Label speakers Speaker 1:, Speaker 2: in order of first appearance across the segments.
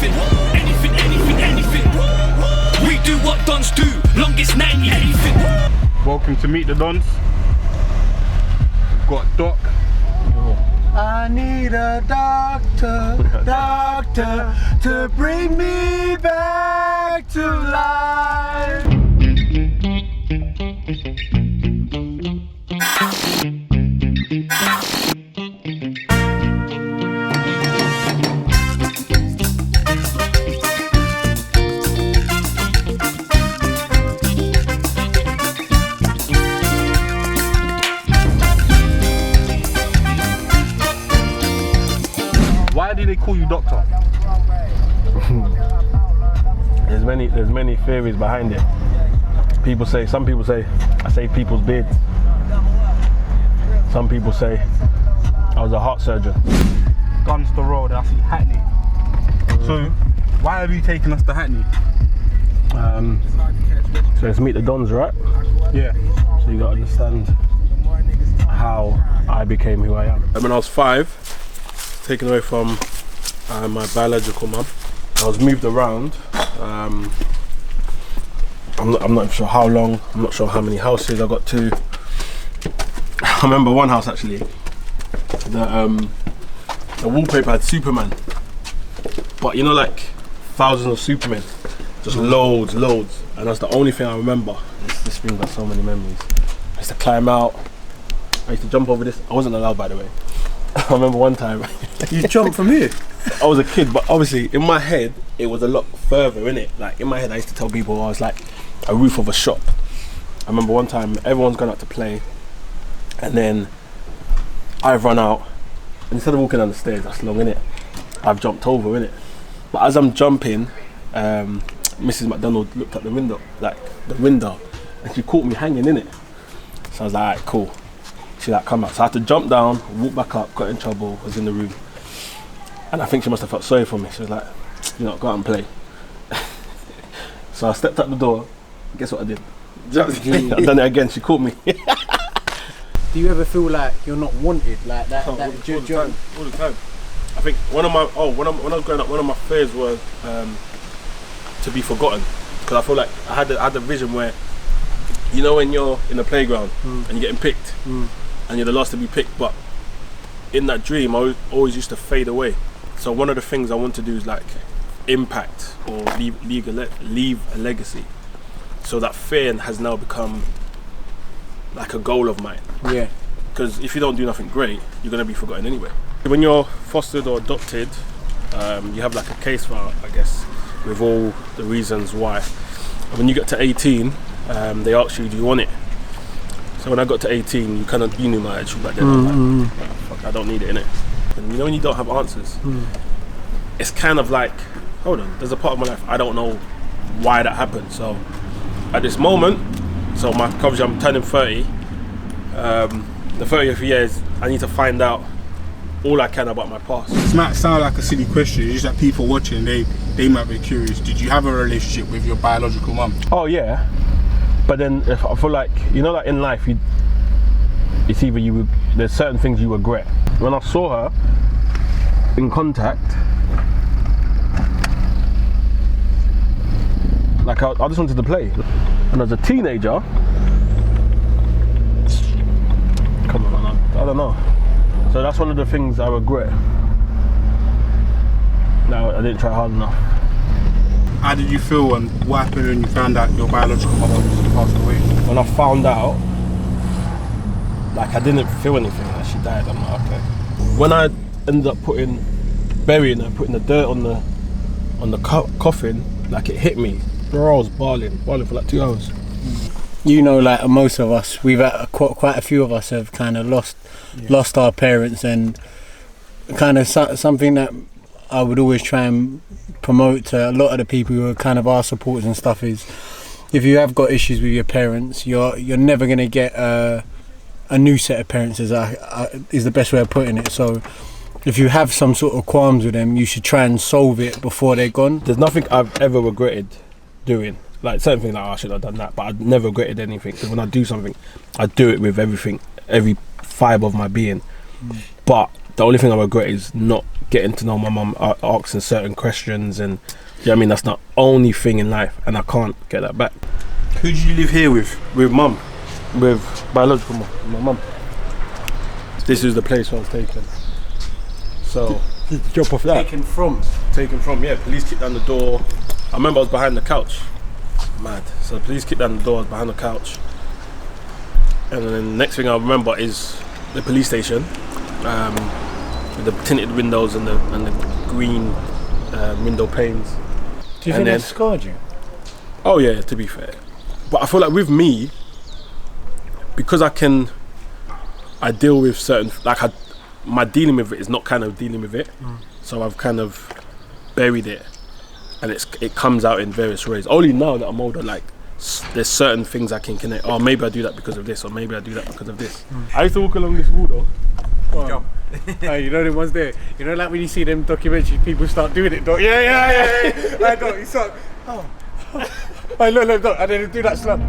Speaker 1: anything. Anything, anything, anything. We do what dons do, longest 90, anything.
Speaker 2: Welcome to Meet the Dons. We've got Doc.
Speaker 3: I need a doctor, doctor, to bring me back to life.
Speaker 2: Why do they call you Doctor?
Speaker 4: There's many theories behind it. Some people say I save people's beards. Some people say I was a heart surgeon.
Speaker 2: Guns to roll, that's Hackney. So, why have you taken us to Hackney?
Speaker 4: So let's meet the Dons, right?
Speaker 2: Yeah.
Speaker 4: So you gotta understand how I became who I am. When I was 5, taken away from my biological mum, I was moved around. I'm not sure how long, I'm not sure how many houses I got to. I remember one house actually, the wallpaper had Superman, but you know, like thousands of Supermen, just loads, and that's the only thing I remember. This brings back so many memories. I used to climb out, I used to jump over this. I wasn't allowed, by the way. I remember one time.
Speaker 3: You jumped from here?
Speaker 4: I was a kid, but obviously in my head it was a lot further, innit? Like in my head I used to tell people I was like a roof of a shop. I remember one time everyone's gone out to play, and then I've run out, and instead of walking down the stairs, that's long, innit? I've jumped over, innit? But as I'm jumping, Mrs. McDonald looked at the window, and she caught me hanging, innit? So I was like, alright, cool. She like come out, so I had to jump down, walk back up, got in trouble, was in the room, and I think she must have felt sorry for me. She was like, you know, go out and play. So I stepped out the door. Guess what I did? I've done it again. She caught me.
Speaker 3: Do you ever feel like you're not wanted, like that?
Speaker 4: All the time. I think when I was growing up, one of my fears was to be forgotten, because I feel like I had the vision where, you know, when you're in the playground and you're getting picked, and you're the last to be picked, but in that dream I always used to fade away. So one of the things I want to do is like impact or leave a legacy. So that fear has now become like a goal of mine.
Speaker 3: Yeah.
Speaker 4: Because if you don't do nothing great, you're gonna be forgotten anyway. When you're fostered or adopted, you have like a case file, I guess, with all the reasons why. And when you get to 18, they ask you, do you want it? So when I got to 18, you knew my attitude back then. I was like, oh, fuck, I don't need it, innit? And you know when you don't have answers, it's kind of like, hold on, there's a part of my life I don't know why that happened. So at this moment, so I'm turning 30, the 30th year is I need to find out all I can about my past.
Speaker 2: This might sound like a silly question, it's just that people watching, they might be curious. Did you have a relationship with your biological mum?
Speaker 4: Oh yeah, but then if I feel like, you know, like in life, it's either there's certain things you regret. When I saw her in contact, like I just wanted to play. And as a teenager, come on, I don't know. So that's one of the things I regret. No, I didn't try hard enough.
Speaker 2: How did you feel and what happened when you found out your biological mother passed away?
Speaker 4: When I found out, like I didn't feel anything, like she died, I'm like, okay. When I ended up burying her, putting the dirt on the coffin, like it hit me. Bro, I was bawling for like 2 hours.
Speaker 3: You know, like most of us, we've had quite a few of us have kind of lost our parents, and kind of something that I would always try and promote to a lot of the people who are kind of our supporters and stuff is, if you have got issues with your parents, you're never going to get a new set of parents, is the best way of putting it. So if you have some sort of qualms with them, you should try and solve it before they're gone.
Speaker 4: There's nothing I've ever regretted doing. Like certain things, like, oh, I should have done that, but I've never regretted anything, because when I do something, I do it with every fibre of my being. But the only thing I regret is not getting to know my mum, asking certain questions, and you know what I mean, that's the only thing in life, and I can't get that back.
Speaker 2: Who did you live here with?
Speaker 4: With mum, with biological mum, my mum. This is the place I was taken. So drop off that.
Speaker 3: Taken from.
Speaker 4: Yeah. Police kicked down the door. I remember I was behind the couch. Mad. So the police kicked down the door. I was behind the couch. And then the next thing I remember is the police station, with the tinted windows and the green window panes.
Speaker 3: Do you think that scarred you?
Speaker 4: Oh yeah, to be fair. But I feel like with me, because I deal with certain, my dealing with it is not kind of dealing with it. So I've kind of buried it, and it comes out in various ways. Only now that I'm older, like there's certain things I can connect. Oh, maybe I do that because of this, or maybe I do that because of this. I used to walk along this wall though.
Speaker 3: Jump. Hey, you know the ones there. You know, like when you see them documentaries, people start doing it. Doc. Yeah. I don't. You start. Oh. Hey, look, doc. And then do that slump.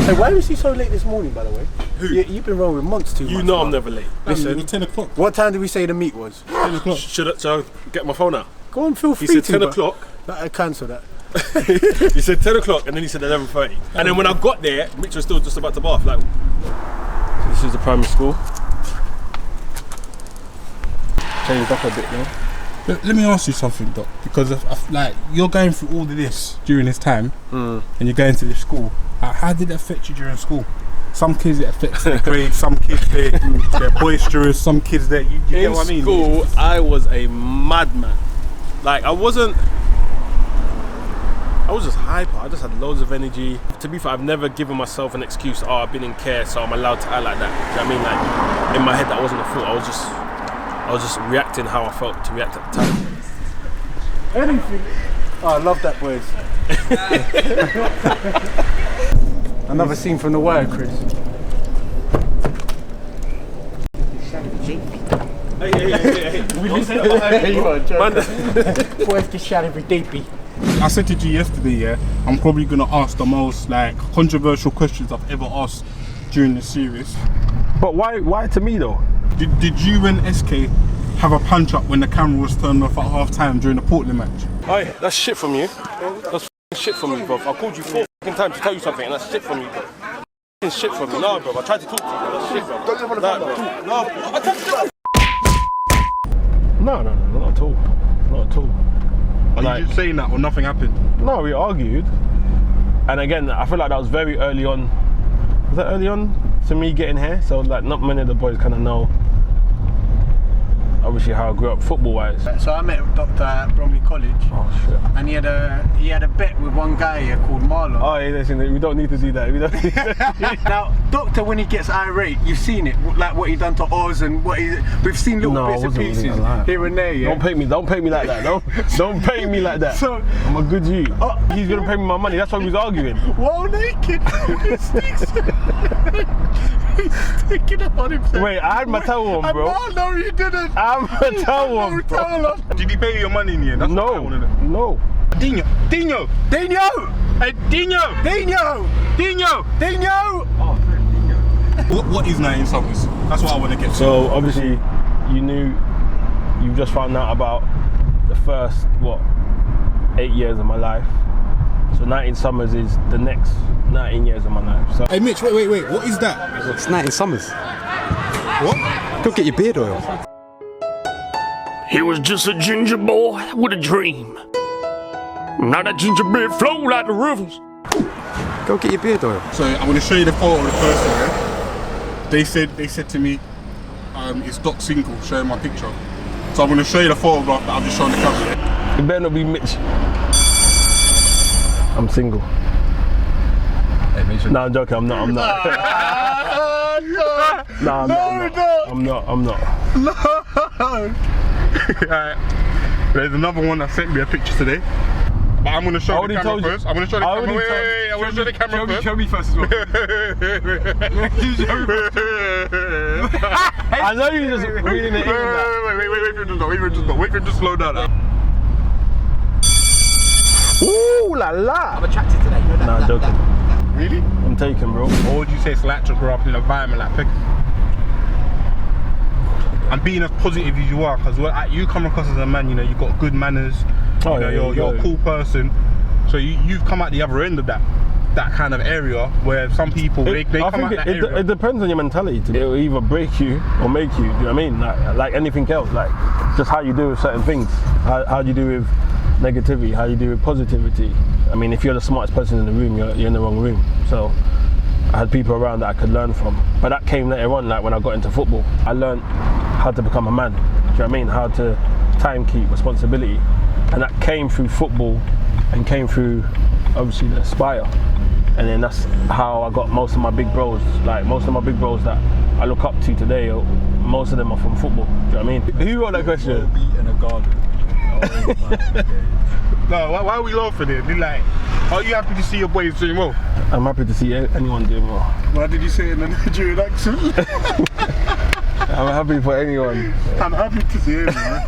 Speaker 3: Hey, why was he so late this morning, by the way?
Speaker 4: Who?
Speaker 3: You've been rolling with months too much.
Speaker 4: You know I'm never late.
Speaker 2: Listen,
Speaker 3: Listen,
Speaker 2: it was 10 o'clock.
Speaker 3: what time did we say the meet was?
Speaker 2: 10 o'clock.
Speaker 4: Should I get my phone out?
Speaker 3: Go on, feel free
Speaker 4: He said
Speaker 3: to.
Speaker 4: 10
Speaker 3: but-
Speaker 4: o'clock.
Speaker 3: I cancel that.
Speaker 4: He said 10 o'clock, and then he said 11:30. And then when I got there, Mitch was still just about to bath. Like, so this is the primary school. Changed up a bit now.
Speaker 2: Let me ask you something, Doc, because like you're going through all of this during this time, and you're going to this school. How did it affect you during school? Some kids it affects their grades, some kids they're boisterous, some kids that you get what I mean?
Speaker 4: In school, I was a madman. Like I was just hyper. I just had loads of energy. To be fair, I've never given myself an excuse. Oh, I've been in care, so I'm allowed to act like that. Do you know what I mean? Like in my head, that wasn't a thought. I was just reacting how I felt to react at the time.
Speaker 3: Anything. Oh, I love that word. Another scene from The Wire, Chris.
Speaker 4: Hey. We listen.
Speaker 3: You are joking. Where's the shadow of deepy?
Speaker 2: I said to you yesterday, yeah, I'm probably gonna ask the most like controversial questions I've ever asked during the series.
Speaker 4: But why to me though?
Speaker 2: Did you and SK have a punch up when the camera was turned off at half time during the Portland match?
Speaker 4: Hey, that's shit from you. That's shit from you, bro. I called you 4 times to tell you something, and that's shit from you, bro. Shit from you. No, bro. I tried to talk to you, bro. That's shit, bro. Don't live on the phone, bro. No, not at all. Not at all.
Speaker 2: Are you just saying that or nothing happened?
Speaker 4: No, we argued. And again, I feel like that was very early on. Was that early on to me getting here? So like not many of the boys kind of know obviously how I grew up football wise.
Speaker 3: So I met a doctor at Bromley College.
Speaker 4: Oh shit.
Speaker 3: And he had a bet with one guy here called Marlon.
Speaker 4: Oh yeah, listen, we don't need to do that. We don't need to.
Speaker 3: Now, Doctor, when he gets irate, you've seen it, like what he done to Oz and we've seen little bits and pieces here and there. Yeah.
Speaker 4: Don't pay me like that. Don't pay me like that.
Speaker 3: So
Speaker 4: I'm a good G. He's gonna pay me my money. That's why we was arguing.
Speaker 3: while naked, he sneaks. He's taking it on himself.
Speaker 4: Wait, I had my towel on, bro.
Speaker 3: No, you didn't.
Speaker 4: I had my towel on, bro.
Speaker 2: Did he pay you your money in the end? That's what I wanna know.
Speaker 4: No.
Speaker 2: Dino! Hey, Dino!
Speaker 3: Oh,
Speaker 2: What is 19 summers? That's what I want to get to.
Speaker 4: So obviously, you just found out about the first 8 years of my life. So 19 summers is the next 19 years of my life. So
Speaker 2: Hey Mitch, wait, what is that?
Speaker 5: It's 19 summers.
Speaker 2: What?
Speaker 5: Go get your beard oil.
Speaker 1: He was just a ginger boy with a dream. Now that gingerbread flow like the rivers.
Speaker 5: Go get your beard oil.
Speaker 2: So I'm going to show you the photo of the person, yeah? They said to me, it's Doc single, showing my picture. So I'm going to show you the photograph that I've just shown the camera, yeah?
Speaker 4: it better not be Mitch. I'm single.
Speaker 5: Hey, make sure.
Speaker 4: No, I'm joking. I'm not. I'm not.
Speaker 2: Alright. There's another one that sent me a picture today. But I'm going to show the camera first. I'm going to show the camera. Wait. I'm going to show the camera first.
Speaker 5: Show me first as well.
Speaker 4: I know you just reading it.
Speaker 2: Wait for him to slow down.
Speaker 4: Ooh la la!
Speaker 5: I'm attracted to that. You know that.
Speaker 4: Nah, I'm joking.
Speaker 2: Really?
Speaker 4: I'm taking, bro.
Speaker 2: Or would you say it's like to grow up in an environment like Pegasus? and being as positive as you are, because you come across as a man, you know, you've got good manners, you're a cool person, so you've come at the other end of that kind of area where some people they come at that area.
Speaker 4: It depends on your mentality. It'll either break you or make you. Do you know what I mean? Like anything else, like just how you do with certain things. How do you do with negativity? How you do with positivity? I mean, if you're the smartest person in the room, you're in the wrong room. So I had people around that I could learn from. But that came later on, like when I got into football. I learned how to become a man. Do you know what I mean? How to time keep, responsibility. And that came through football and came through, obviously, the Aspire. And then that's how I got most of my big bros. Like most of my big bros that I look up to today, most of them are from football. Do you know what I mean? Who wrote that question?
Speaker 5: In a garden.
Speaker 2: No, why are we laughing here? Be like, are you happy to see your boys doing well?
Speaker 4: I'm happy to see anyone doing well.
Speaker 2: Why did you say it in a Nigerian accent?
Speaker 4: I'm happy for anyone.
Speaker 2: I'm happy to see him, man.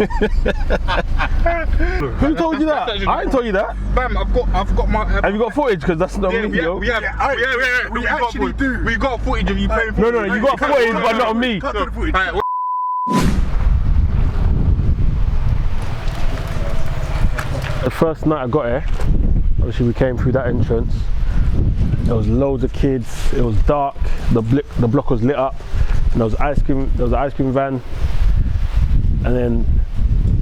Speaker 4: Who told you that? I ain't told you that.
Speaker 2: Bam, I've got my.
Speaker 4: Have you got footage? Because that's not me, yo.
Speaker 2: We actually do. We got footage of you playing football.
Speaker 4: No, you got footage, but not of me. The first night I got here, obviously we came through that entrance. There was loads of kids. It was dark. The block was lit up. And there was ice cream. There was an ice cream van. And then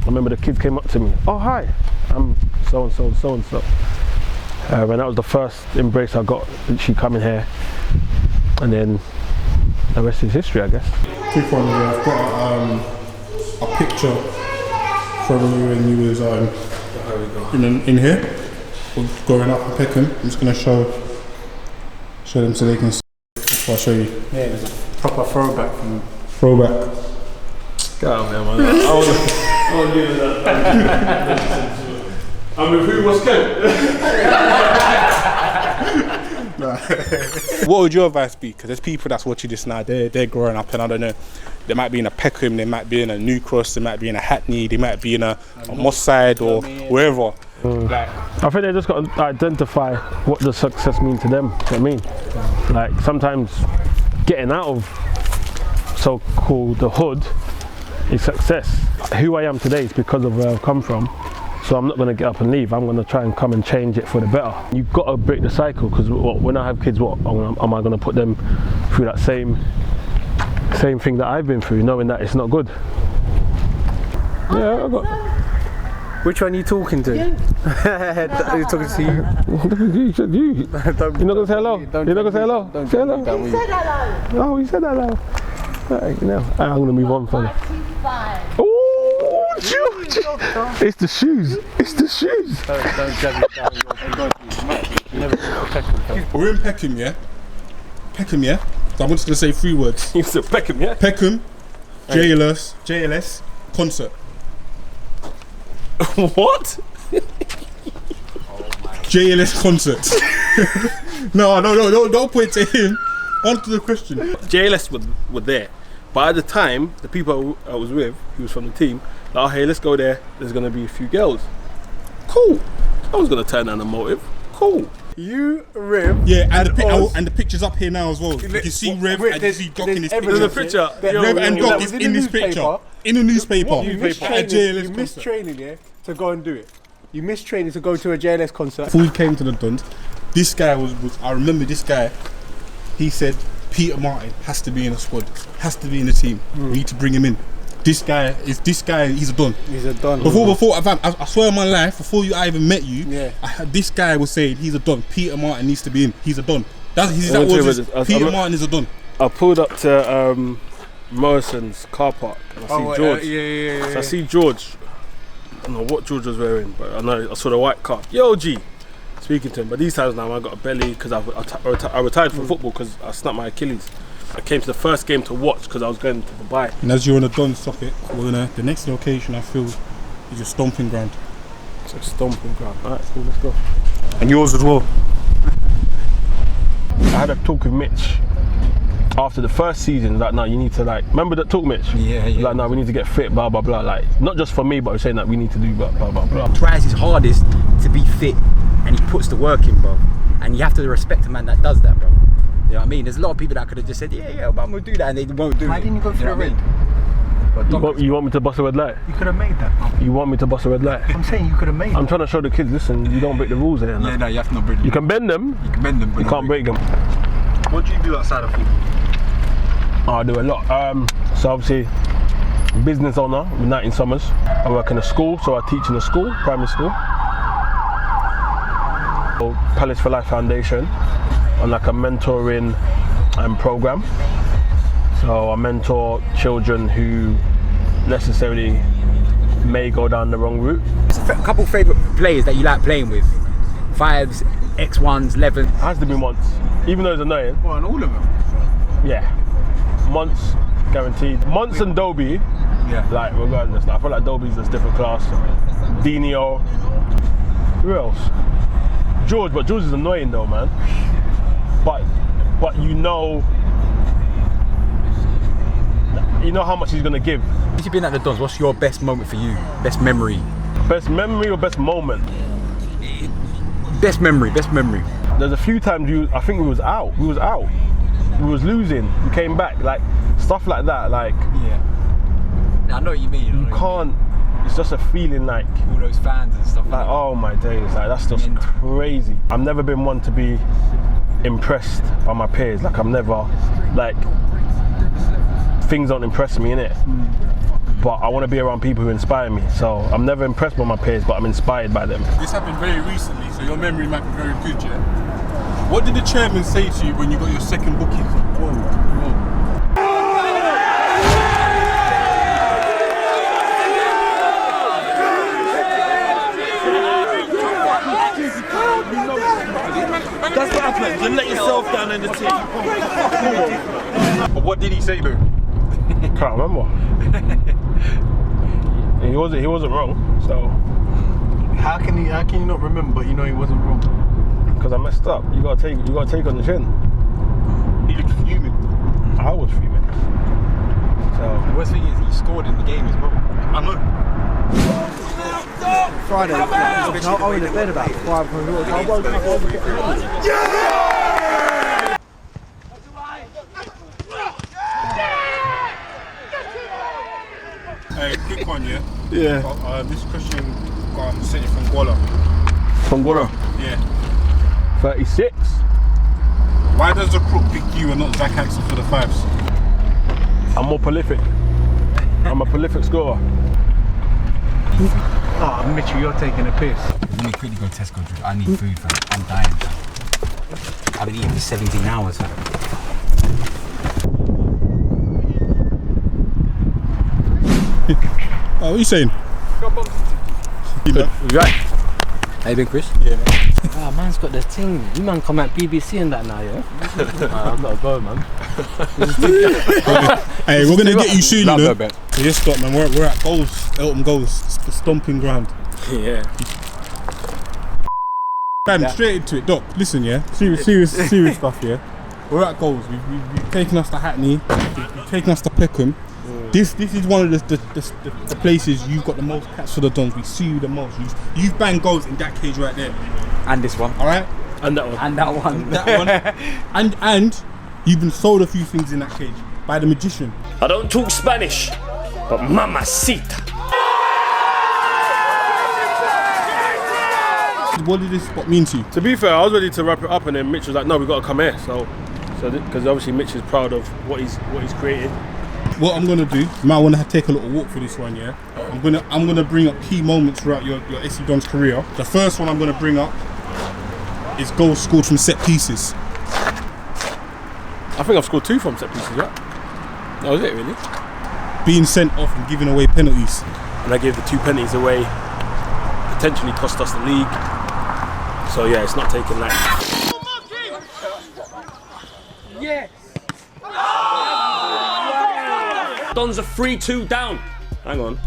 Speaker 4: I remember the kids came up to me. Oh hi, I'm so and so and so and so. And that was the first embrace I got. She coming here, and then the rest is history, I guess.
Speaker 2: Quick one here. I've got a picture from you when you was in here, growing up in Peckham. I'm just gonna show them so they can see. I'll show you.
Speaker 3: Yeah, there's a proper throwback from
Speaker 2: Throwback.
Speaker 4: Go on, man. I was doing that. I mean, who was good?
Speaker 2: What would your advice be? Because there's people that's watching this now, they're growing up, and I don't know, they might be in a Peckham, they might be in a New Cross, they might be in a Hackney, they might be in a Moss Side or wherever. Like,
Speaker 4: I think they just got to identify what the success means to them. Do you know what I mean? Like sometimes getting out of so-called the hood is success. Who I am today is because of where I've come from. So I'm not going to get up and leave. I'm going to try and come and change it for the better. You've got to break the cycle, because when I have kids, am I going to put them through that same thing that I've been through, knowing that it's not good? Yeah, I got.
Speaker 3: Which one are you talking to? You. He's talking to you.
Speaker 4: You said you. You're not going to say hello? You're not going to say hello? Say hello.
Speaker 6: He said hello.
Speaker 4: Oh, he said hello. Right, you know, I'm going to move on, fella. Oh, George! It's the shoes. It's the shoes.
Speaker 3: Don't jab it down.
Speaker 2: we're in Peckham, yeah? Peckham, yeah? So I'm just going to say 3 words.
Speaker 4: You said Peckham, yeah?
Speaker 2: Peckham, JLS, concert.
Speaker 4: What?
Speaker 2: JLS concert. No, don't point to him. Answer the question.
Speaker 4: JLS were there, but at the time, the people I was with, who was from the team, like, oh, hey, let's go there. There's gonna be a few girls. Cool. I was gonna turn down the motive. Cool.
Speaker 3: You, Rev,
Speaker 2: yeah, and the picture's up here now as well. You can see Rev and you see Doc in this picture.
Speaker 4: There's a picture.
Speaker 2: Rev and Doc is in this picture. In the newspaper.
Speaker 3: You missed training, yeah, to go and do it. You missed training to go to a JLS concert.
Speaker 2: Before we came to the Dons, this guy was I remember this guy, he said Peter Martin has to be in a squad, has to be in the team. We need to bring him in. This guy, he's a Don.
Speaker 3: He's a Don.
Speaker 2: Before I swear on my life, before I even met you,
Speaker 3: yeah.
Speaker 2: This guy was saying he's a Don. Peter Martin needs to be in. He's a Don. Peter Martin is a Don.
Speaker 4: I pulled up to Morrison's car park and I see George.
Speaker 3: Yeah.
Speaker 4: So I see George. I don't know what George was wearing, but I know I saw the white car. Yo, G. Speaking to him, but these times now I got a belly because I retired from football because I snapped my Achilles. I came to the first game to watch because I was going to Dubai.
Speaker 2: And as you're on a Don socket, the next location I feel is your stomping ground.
Speaker 4: It's a stomping ground. Alright, cool, let's go.
Speaker 2: And yours as well.
Speaker 4: I had a talk with Mitch after the first season. Like, no, you need to remember that talk, Mitch?
Speaker 5: Yeah.
Speaker 4: Like, no, we need to get fit, blah blah blah. Like, not just for me, but I'm saying that we need to do blah blah blah.
Speaker 5: Tries his hardest to be fit, and he puts the work in, bro. And you have to respect a man that does that, bro. You know what I mean? There's a lot of people that could have just said, yeah, but I'm gonna do that, and they won't do it.
Speaker 3: Why didn't you go for a raid?
Speaker 5: But
Speaker 4: You want me to bust a red light?
Speaker 5: you could have made that.
Speaker 4: You want me to bust a red light?
Speaker 5: I'm saying you could have made
Speaker 4: I'm
Speaker 5: it.
Speaker 4: trying to show the kids, listen, you don't break the rules here.
Speaker 5: Yeah, no, you have to not break them.
Speaker 4: You can bend them,
Speaker 5: You can bend them, but
Speaker 4: you can't break them.
Speaker 5: What do you do outside of football?
Speaker 4: I do a lot. So obviously, business owner with 19 Summers. I work in a school, so I teach in a school, primary school. Palace for Life Foundation on like a mentoring program. So I mentor children who necessarily may go down the wrong route.
Speaker 5: A couple favourite players that you like playing with? 5s, X1s, 11s.
Speaker 4: It has to be once, even though it's annoying.
Speaker 5: Well, and all of them.
Speaker 4: Yeah, months guaranteed. Months and Dobie,
Speaker 5: Yeah.
Speaker 4: like regardless. Like, I feel like Dobie's just different class. Dino, who else? George, but George is annoying though, man. But you know how much he's gonna give.
Speaker 5: Since you've been at the Dons, what's your best moment for you? Best memory?
Speaker 4: Best memory or best moment?
Speaker 5: Best memory, best memory.
Speaker 4: There's a few times I think we was out. We was losing. We came back, like stuff like that. Like
Speaker 5: Yeah. I know what you mean.
Speaker 4: you can't. It's just a feeling like
Speaker 5: All those fans and stuff
Speaker 4: like oh my days, like that's just crazy. I've never been one to be impressed by my peers. Like I'm never like things don't impress me, innit? But I want to be around people who inspire me. So I'm never impressed by my peers, but I'm inspired by them.
Speaker 2: This happened very recently, so your memory might be very good, yeah? What did the chairman say to you when you got your second booking? Whoa.
Speaker 6: That's what happens. You let yourself down in the team.
Speaker 2: But what did he say though?
Speaker 4: Can't remember. He wasn't wrong. So
Speaker 3: How can you not remember? But you know he wasn't wrong.
Speaker 4: because I messed up, you gotta take on the chin.
Speaker 2: He looked fuming.
Speaker 4: I was fuming. So
Speaker 5: The worst thing is you scored in the game as well.
Speaker 2: I know.
Speaker 7: Friday, I was in bed about 500. I woke up over
Speaker 2: Hey, quick one, yeah?
Speaker 4: yeah.
Speaker 2: This question sent it from Gola.
Speaker 4: Fongora,
Speaker 2: Yeah.
Speaker 4: 36.
Speaker 2: Why does the crook pick you and not Zach Hansen for the 5s?
Speaker 4: I'm more prolific. I'm a prolific scorer.
Speaker 3: Oh, Mitchell, you're taking a piss.
Speaker 5: Let me quickly go Tesco. I need food, fam. I'm dying. I've been eating for 17 hours, fam.
Speaker 2: Oh, what are you saying?
Speaker 5: Right. How you been, Chris?
Speaker 2: Yeah, man.
Speaker 8: Ah, man's got the thing. You man come at BBC and that now, yeah? I've got to go, man.
Speaker 2: Hey, we're gonna get you soon, you
Speaker 5: Love
Speaker 2: know.
Speaker 5: that bet.
Speaker 2: Yes, stop, man. We're at Goals, Elton Goals, it's the stomping ground.
Speaker 4: Yeah.
Speaker 2: Bam, straight into it, Doc. Listen, yeah, serious stuff, yeah. We're at Goals. We've taken us to Hackney. We've taken us to Peckham. This is one of the places you've got the most cats for the Dons. We see you the most. You've banged goals in that cage right there.
Speaker 5: And this one.
Speaker 2: All right,
Speaker 4: And that one.
Speaker 5: And that one.
Speaker 2: that one, and you've been sold a few things in that cage by the magician.
Speaker 1: I don't talk Spanish, but mamacita.
Speaker 2: What did this spot mean to you?
Speaker 4: To be fair, I was ready to wrap it up, and then Mitch was like, "No, we got to come here." So because obviously Mitch is proud of what he's created.
Speaker 2: What I'm gonna do, you might want to take a little walk for this one, yeah. I'm gonna bring up key moments throughout your SC Dons career. The first one I'm gonna bring up is goals scored from set pieces.
Speaker 4: I think I've scored 2 from set pieces, right? That was it, really.
Speaker 2: Being sent off and giving away penalties.
Speaker 4: And I gave the 2 penalties away, potentially cost us the league. So yeah, it's not taken like.
Speaker 1: Dons are 3-2 down. Hang on.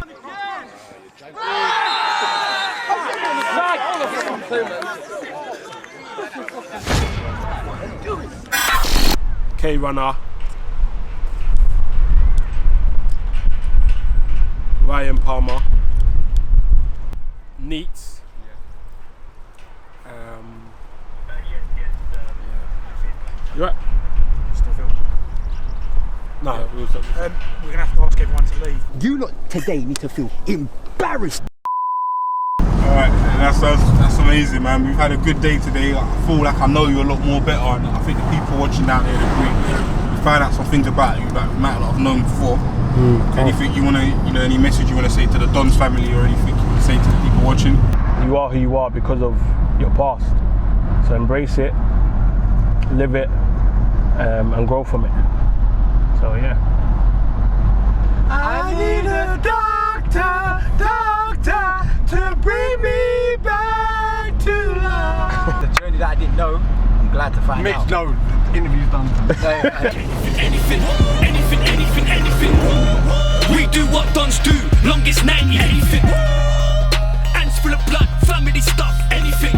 Speaker 4: K Runner, Ryan Palmer, Neats. You right? No, it was
Speaker 2: We're gonna have to ask everyone to leave.
Speaker 5: You lot today need to feel embarrassed.
Speaker 2: Alright, that's amazing, man. We've had a good day today. I feel like I know you a lot more better, and I think the people watching down there agree. We found out some things about you that we might not have known before. Anything you wanna, any message you wanna say to the Dons family, or anything you wanna say to the people watching?
Speaker 4: You are who you are because of your past. So embrace it, live it, and grow from it. So yeah.
Speaker 2: I need a doctor to bring me back to life.
Speaker 5: The journey that I didn't know, I'm glad to find out.
Speaker 3: No, interview's done.
Speaker 1: Anything. We do what dons do, longest 90, anything. Hands full of blood, family stuff, anything.